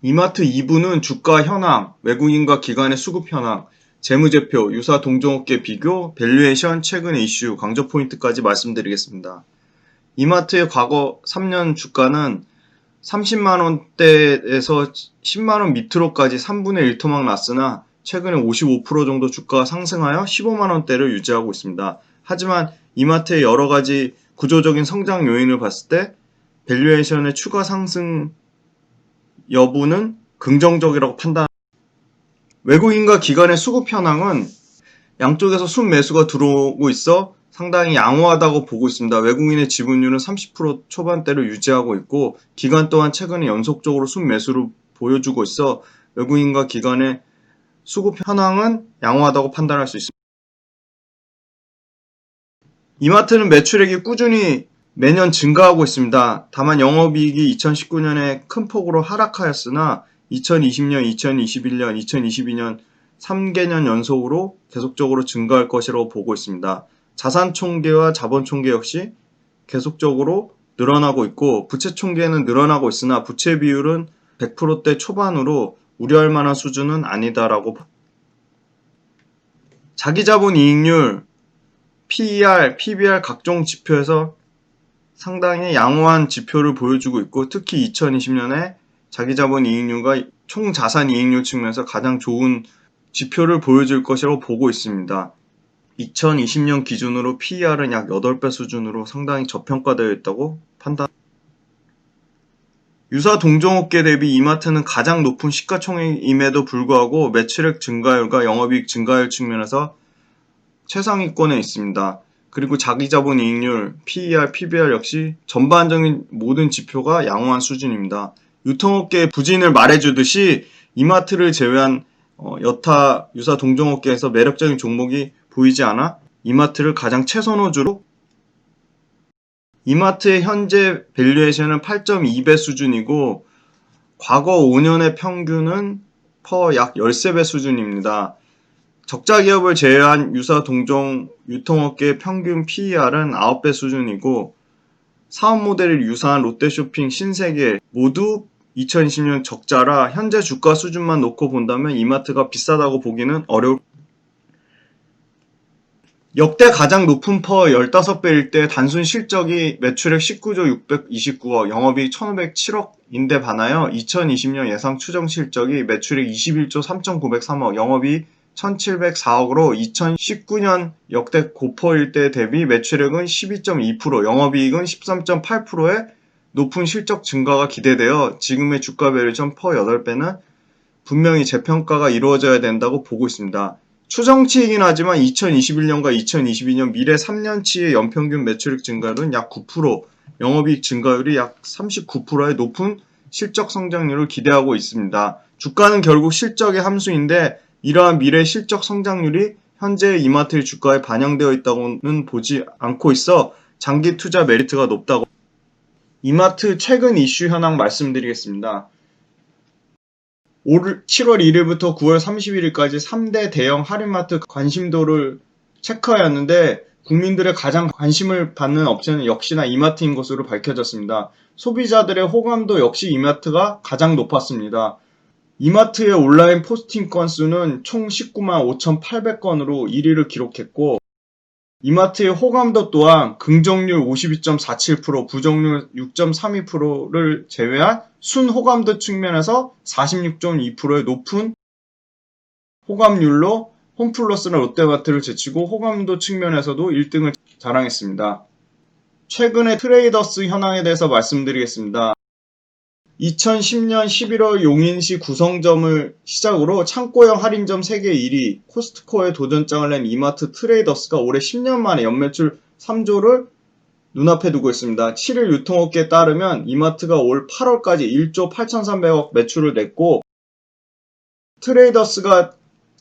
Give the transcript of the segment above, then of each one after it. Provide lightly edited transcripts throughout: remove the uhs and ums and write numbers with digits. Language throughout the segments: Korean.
이마트 2부는 주가 현황, 외국인과 기관의 수급 현황, 재무제표, 유사 동종업계 비교, 밸류에이션, 최근의 이슈, 강조 포인트까지 말씀드리겠습니다. 이마트의 과거 3년 주가는 30만원대에서 10만원 밑으로까지 3분의 1 토막 났으나 최근에 55% 정도 주가가 상승하여 15만원대를 유지하고 있습니다. 하지만 이마트의 여러가지 구조적인 성장 요인을 봤을 때 밸류에이션의 추가 상승 여부는 긍정적이라고 판단. 외국인과 기관의 수급 현황은 양쪽에서 순매수가 들어오고 있어 상당히 양호하다고 보고 있습니다. 외국인의 지분율은 30% 초반대를 유지하고 있고 기관 또한 최근에 연속적으로 순매수를 보여주고 있어 외국인과 기관의 수급 현황은 양호하다고 판단할 수 있습니다. 이마트는 매출액이 꾸준히 매년 증가하고 있습니다. 다만 영업이익이 2019년에 큰 폭으로 하락하였으나 2020년, 2021년, 2022년 3개년 연속으로 계속적으로 증가할 것이라고 보고 있습니다. 자산 총계와 자본 총계 역시 계속적으로 늘어나고 있고 부채 총계는 늘어나고 있으나 부채 비율은 100%대 초반으로 우려할 만한 수준은 아니다라고. 자기자본 이익률, PER, PBR 각종 지표에서 상당히 양호한 지표를 보여주고 있고 특히 2020년에 자기자본 이익률과 총자산 이익률 측면에서 가장 좋은 지표를 보여줄 것이라고 보고 있습니다. 2020년 기준으로 PER은 약 8배 수준으로 상당히 저평가되어 있다고 판단. 유사 동종업계 대비 이마트는 가장 높은 시가총액임에도 불구하고 매출액 증가율과 영업이익 증가율 측면에서 최상위권에 있습니다. 그리고 자기자본 이익률, PER, PBR 역시 전반적인 모든 지표가 양호한 수준입니다. 유통업계의 부진을 말해주듯이 이마트를 제외한 여타 유사 동종업계에서 매력적인 종목이 보이지 않아 이마트를 가장 최선호주로. 이마트의 현재 밸류에이션은 8.2배 수준이고 과거 5년의 평균은 퍼 약 13배 수준입니다. 적자 기업을 제외한 유사 동종 유통업계의 평균 PER은 9배 수준이고 사업 모델이 유사한 롯데쇼핑, 신세계 모두 2020년 적자라 현재 주가 수준만 놓고 본다면 이마트가 비싸다고 보기는 어려울. 역대 가장 높은 퍼 15배일 때 단순 실적이 매출액 19조 629억, 영업이익 1507억인데 반하여 2020년 예상 추정 실적이 매출액 21조 3903억, 영업이익 1704억으로 2019년 역대 고퍼일 때 대비 매출액은 12.2%, 영업이익은 13.8%의 높은 실적 증가가 기대되어 지금의 주가 밸류에이션 퍼 8배는 분명히 재평가가 이루어져야 된다고 보고 있습니다. 추정치이긴 하지만 2021년과 2022년 미래 3년치의 연평균 매출액 증가율은 약 9%, 영업이익 증가율이 약 39%의 높은 실적 성장률을 기대하고 있습니다. 주가는 결국 실적의 함수인데 이러한 미래 실적 성장률이 현재 이마트의 주가에 반영되어 있다고는 보지 않고 있어 장기 투자 메리트가 높다고. 이마트 최근 이슈 현황 말씀드리겠습니다. 7월 1일부터 9월 31일까지 3대 대형 할인마트 관심도를 체크하였는데 국민들의 가장 관심을 받는 업체는 역시나 이마트인 것으로 밝혀졌습니다. 소비자들의 호감도 역시 이마트가 가장 높았습니다. 이마트의 온라인 포스팅 건수는 총 19만 5,800건으로 1위를 기록했고 이마트의 호감도 또한 긍정률 52.47%, 부정률 6.32%를 제외한 순호감도 측면에서 46.2%의 높은 호감률로 홈플러스나 롯데마트를 제치고 호감도 측면에서도 1등을 자랑했습니다. 최근의 트레이더스 현황에 대해서 말씀드리겠습니다. 2010년 11월 용인시 구성점을 시작으로 창고형 할인점 세계 1위 코스트코에 도전장을 낸 이마트 트레이더스가 올해 10년 만에 연매출 3조를 눈앞에 두고 있습니다. 7일 유통업계에 따르면 이마트가 올 8월까지 1조 8,300억 매출을 냈고 트레이더스가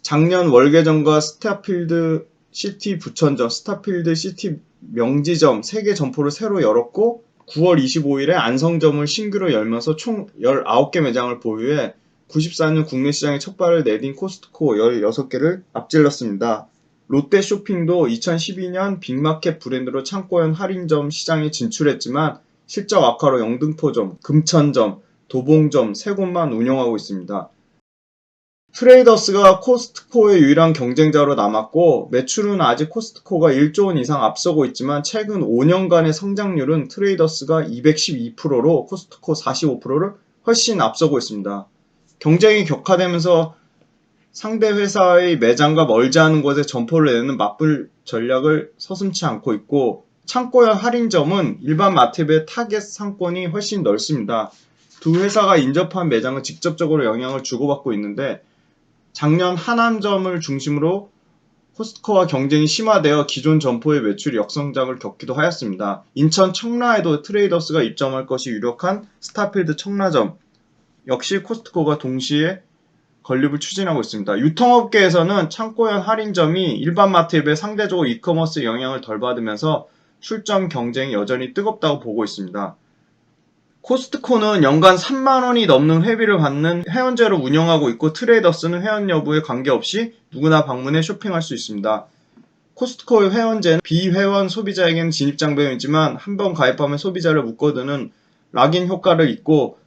작년 월계점과 스타필드 시티 부천점, 스타필드 시티 명지점 3개 점포를 새로 열었고 9월 25일에 안성점을 신규로 열면서 총 19개 매장을 보유해 94년 국내 시장에 첫 발을 내딘 코스트코 16개를 앞질렀습니다. 롯데쇼핑도 2012년 빅마켓 브랜드로 창고형 할인점 시장에 진출했지만 실적 악화로 영등포점, 금천점, 도봉점 3곳만 운영하고 있습니다. 트레이더스가 코스트코의 유일한 경쟁자로 남았고 매출은 아직 코스트코가 1조 원 이상 앞서고 있지만 최근 5년간의 성장률은 트레이더스가 212%로 코스트코 45%를 훨씬 앞서고 있습니다. 경쟁이 격화되면서 상대 회사의 매장과 멀지 않은 곳에 점포를 내는 맞불 전략을 서슴지 않고 있고 창고형 할인점은 일반 마트의 타겟 상권이 훨씬 넓습니다. 두 회사가 인접한 매장은 직접적으로 영향을 주고받고 있는데 작년 하남점을 중심으로 코스트코와 경쟁이 심화되어 기존 점포의 매출이 역성장을 겪기도 하였습니다. 인천 청라에도 트레이더스가 입점할 것이 유력한 스타필드 청라점 역시 코스트코가 동시에 건립을 추진하고 있습니다. 유통업계에서는 창고형 할인점이 일반 마트에 비해 상대적으로 이커머스의 영향을 덜 받으면서 출점 경쟁이 여전히 뜨겁다고 보고 있습니다. 코스트코는 연간 3만원이 넘는 회비를 받는 회원제로 운영하고 있고 트레이더스는 회원 여부에 관계없이 누구나 방문해 쇼핑할 수 있습니다. 코스트코의 회원제는 비회원 소비자에게는 진입장벽이지만 한번 가입하면 소비자를 묶어두는 락인 효과를 잇고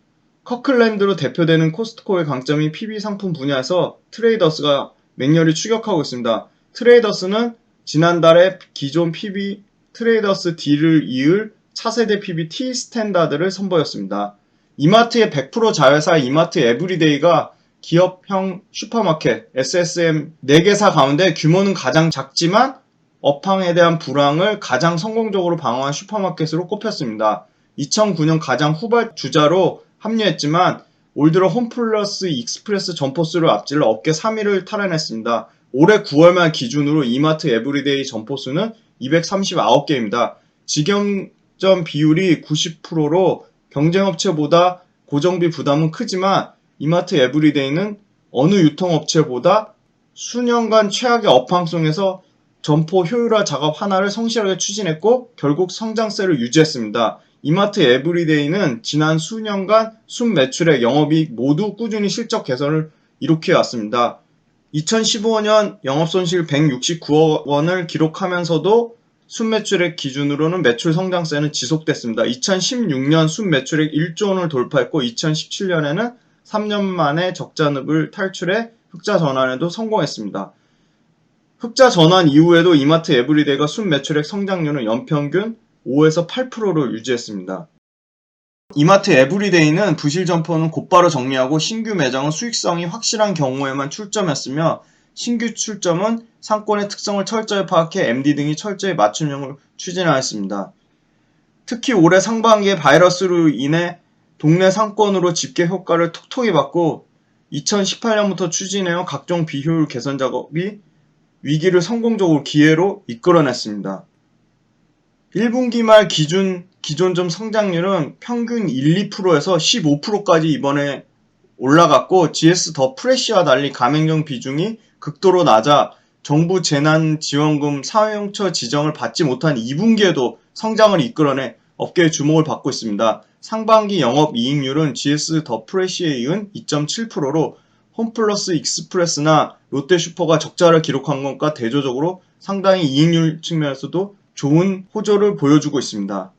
커클랜드로 대표되는 코스트코의 강점이 PB 상품 분야에서 트레이더스가 맹렬히 추격하고 있습니다. 트레이더스는 지난달에 기존 PB 트레이더스 D를 이을 차세대 PB T 스탠다드를 선보였습니다. 이마트의 100% 자회사 이마트 에브리데이가 기업형 슈퍼마켓 SSM 4개사 가운데 규모는 가장 작지만 업황에 대한 불황을 가장 성공적으로 방어한 슈퍼마켓으로 꼽혔습니다. 2009년 가장 후발주자로 합류했지만 올 들어 홈플러스 익스프레스 점포수를 앞질러 업계 3위를 탈환했습니다. 올해 9월말 기준으로 이마트 에브리데이 점포수는 239개입니다. 직영점 비율이 90%로 경쟁업체보다 고정비 부담은 크지만 이마트 에브리데이는 어느 유통업체보다 수년간 최악의 업황 속에서 점포 효율화 작업 하나를 성실하게 추진했고 결국 성장세를 유지했습니다. 이마트 에브리데이는 지난 수년간 순매출액, 영업이익 모두 꾸준히 실적 개선을 이룩해 왔습니다. 2015년 영업손실 169억 원을 기록하면서도 순매출액 기준으로는 매출 성장세는 지속됐습니다. 2016년 순매출액 1조 원을 돌파했고 2017년에는 3년 만에 적자늪을 탈출해 흑자 전환에도 성공했습니다. 흑자 전환 이후에도 이마트 에브리데이가 순매출액 성장률은 연평균 5에서 8%를 유지했습니다. 이마트 에브리데이는 부실 점포는 곧바로 정리하고 신규 매장은 수익성이 확실한 경우에만 출점했으며 신규 출점은 상권의 특성을 철저히 파악해 MD 등이 철저히 맞춤형을 추진하였습니다. 특히 올해 상반기에 바이러스로 인해 동네 상권으로 집계 효과를 톡톡히 받고 2018년부터 추진해온 각종 비효율 개선 작업이 위기를 성공적으로 기회로 이끌어냈습니다. 1분기 말 기존점 성장률은 평균 1, 2%에서 15%까지 이번에 올라갔고 GS 더 프레시와 달리 가맹점 비중이 극도로 낮아 정부 재난지원금 사회용처 지정을 받지 못한 2분기에도 성장을 이끌어내 업계의 주목을 받고 있습니다. 상반기 영업이익률은 GS 더 프레시에 이은 2.7%로 홈플러스 익스프레스나 롯데슈퍼가 적자를 기록한 것과 대조적으로 상당히 이익률 측면에서도 좋은 호조를 보여주고 있습니다.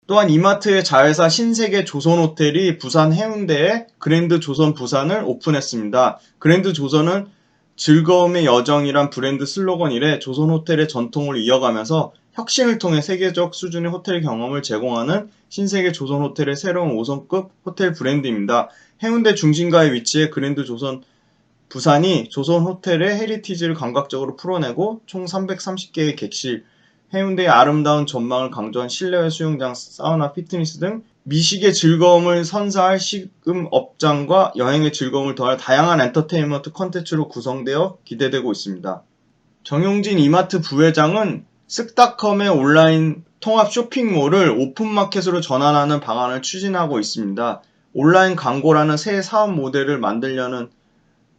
또한 이마트의 자회사 신세계 조선호텔이 부산 해운대에 그랜드 조선 부산을 오픈했습니다. 그랜드 조선은 즐거움의 여정이란 브랜드 슬로건 이래 조선호텔의 전통을 이어가면서 혁신을 통해 세계적 수준의 호텔 경험을 제공하는 신세계 조선호텔의 새로운 5성급 호텔 브랜드입니다. 해운대 중심가에 위치해 그랜드 조선 부산이 조선호텔의 헤리티지를 감각적으로 풀어내고 총 330개의 객실, 해운대의 아름다운 전망을 강조한 실내외 수영장, 사우나, 피트니스 등 미식의 즐거움을 선사할 식음업장과 여행의 즐거움을 더할 다양한 엔터테인먼트 콘텐츠로 구성되어 기대되고 있습니다. 정용진 이마트 부회장은 쓱닷컴의 온라인 통합 쇼핑몰을 오픈마켓으로 전환하는 방안을 추진하고 있습니다. 온라인 광고라는 새 사업 모델을 만들려는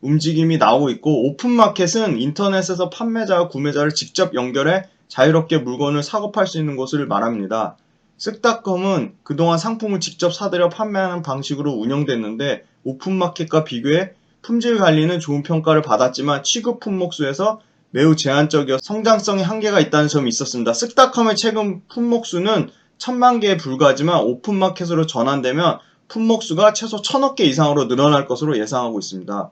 움직임이 나오고 있고 오픈마켓은 인터넷에서 판매자와 구매자를 직접 연결해 자유롭게 물건을 사고팔 수 있는 것을 말합니다. 쓱닷컴은 그동안 상품을 직접 사들여 판매하는 방식으로 운영됐는데 오픈마켓과 비교해 품질 관리는 좋은 평가를 받았지만 취급 품목수에서 매우 제한적이어 성장성에 한계가 있다는 점이 있었습니다. 쓱닷컴의 최근 품목수는 1000만 개에 불과하지만 오픈마켓으로 전환되면 품목수가 최소 1000억 개 이상으로 늘어날 것으로 예상하고 있습니다.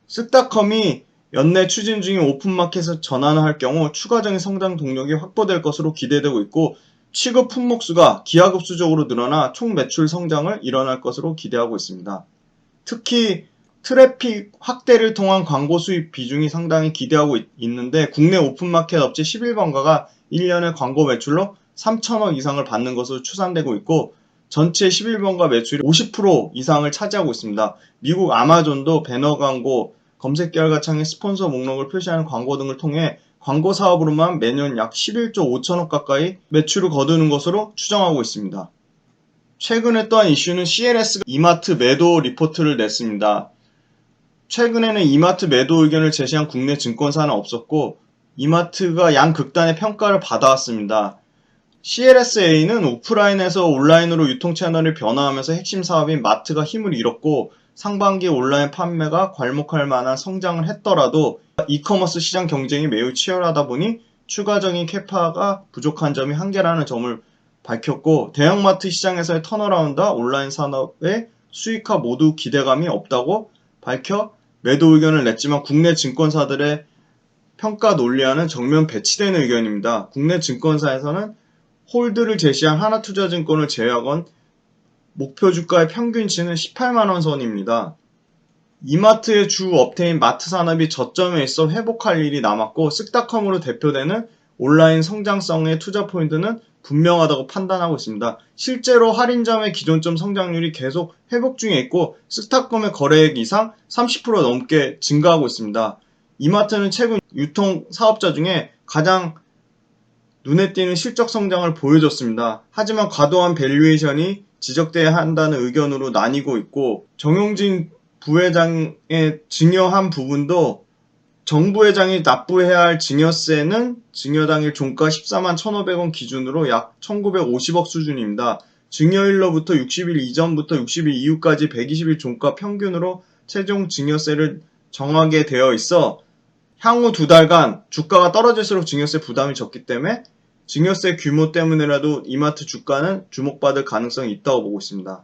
쓱닷컴이 연내 추진 중인 오픈마켓에 전환을 할 경우 추가적인 성장 동력이 확보될 것으로 기대되고 있고, 취급 품목수가 기하급수적으로 늘어나 총 매출 성장을 일어날 것으로 기대하고 있습니다. 특히 트래픽 확대를 통한 광고 수입 비중이 상당히 기대하고 있는데, 국내 오픈마켓 업체 11번가가 1년에 광고 매출로 3천억 이상을 받는 것으로 추산되고 있고, 전체 11번가 매출이 50% 이상을 차지하고 있습니다. 미국 아마존도 배너 광고, 검색 결과창에 스폰서 목록을 표시하는 광고 등을 통해 광고 사업으로만 매년 약 11조 5천억 가까이 매출을 거두는 것으로 추정하고 있습니다. 최근에 또한 이슈는 CLS가 이마트 매도 리포트를 냈습니다. 최근에는 이마트 매도 의견을 제시한 국내 증권사는 없었고, 이마트가 양극단의 평가를 받아왔습니다. CLSA는 오프라인에서 온라인으로 유통 채널이 변화하면서 핵심 사업인 마트가 힘을 잃었고, 상반기 온라인 판매가 괄목할 만한 성장을 했더라도 이커머스 시장 경쟁이 매우 치열하다 보니 추가적인 캐파가 부족한 점이 한계라는 점을 밝혔고, 대형마트 시장에서의 턴어라운드와 온라인 산업의 수익화 모두 기대감이 없다고 밝혀 매도 의견을 냈지만, 국내 증권사들의 평가 논리와는 정면 배치되는 의견입니다. 국내 증권사에서는 홀드를 제시한 하나투자증권을 제외하곤 목표 주가의 평균치는 18만원 선입니다. 이마트의 주 업태인 마트산업이 저점에 있어 회복할 일이 남았고, 쓱닷컴으로 대표되는 온라인 성장성의 투자 포인트는 분명하다고 판단하고 있습니다. 실제로 할인점의 기존점 성장률이 계속 회복 중에 있고, 쓱닷컴의 거래액 이상 30% 넘게 증가하고 있습니다. 이마트는 최근 유통 사업자 중에 가장 눈에 띄는 실적 성장을 보여줬습니다. 하지만 과도한 밸류에이션이 지적돼야 한다는 의견으로 나뉘고 있고, 정용진 부회장의 증여한 부분도 정부 회장이 납부해야 할 증여세는 증여당일 종가 14만 1,500원 기준으로 약 1,950억 수준입니다. 증여일로부터 60일 이전부터 60일 이후까지 120일 종가 평균으로 최종 증여세를 정하게 되어 있어 향후 2달간 주가가 떨어질수록 증여세 부담이 적기 때문에 증여세 규모 때문에라도 이마트 주가는 주목받을 가능성이 있다고 보고 있습니다.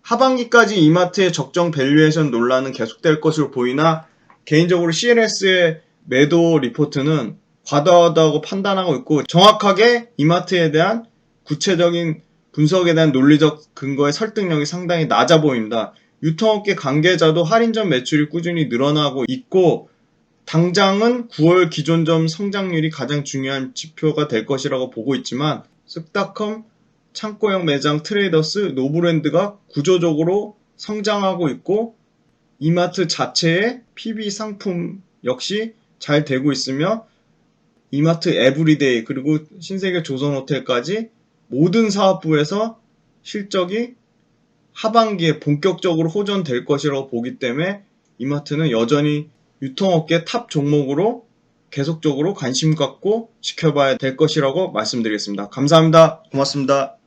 하반기까지 이마트의 적정 밸류에이션 논란은 계속될 것으로 보이나, 개인적으로 CLS의 매도 리포트는 과다하다고 판단하고 있고, 정확하게 이마트에 대한 구체적인 분석에 대한 논리적 근거의 설득력이 상당히 낮아 보입니다. 유통업계 관계자도 할인점 매출이 꾸준히 늘어나고 있고, 당장은 9월 기존점 성장률이 가장 중요한 지표가 될 것이라고 보고 있지만, 쓱닷컴, 창고형 매장 트레이더스, 노브랜드가 구조적으로 성장하고 있고, 이마트 자체의 PB 상품 역시 잘 되고 있으며, 이마트 에브리데이 그리고 신세계 조선호텔까지 모든 사업부에서 실적이 하반기에 본격적으로 호전될 것이라고 보기 때문에 이마트는 여전히 유통업계 탑 종목으로 계속적으로 관심 갖고 지켜봐야 될 것이라고 말씀드리겠습니다. 감사합니다. 고맙습니다.